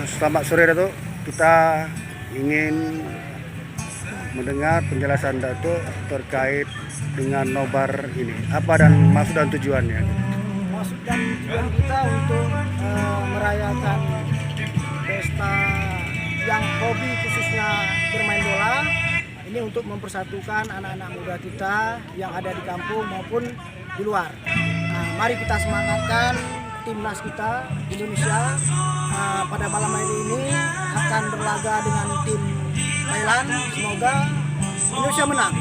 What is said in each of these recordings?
Selamat sore Datuk, kita ingin mendengar penjelasan Datuk terkait dengan nobar ini. Apa dan maksud dan tujuannya? Maksud dan tujuan kita untuk merayakan pesta yang hobi khususnya bermain bola. Ini untuk mempersatukan anak-anak muda kita yang ada di kampung maupun di luar. Mari kita semangatkan timnas kita Indonesia. Pada malam hari ini akan berlaga dengan tim Thailand. Semoga Indonesia menang.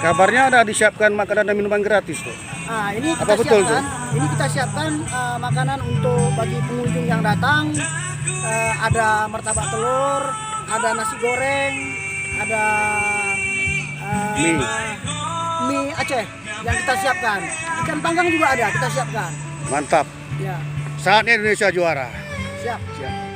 Kabarnya ada disiapkan makanan dan minuman gratis tuh. Ini kita Apa betul siapkan. tuh? Ini kita siapkan makanan untuk bagi pengunjung yang datang. Ada martabak telur, ada nasi goreng, ada mie Aceh yang kita siapkan. Ikan panggang juga ada kita siapkan. Mantap. Ya, Saatnya Indonesia juara. siap. Siap.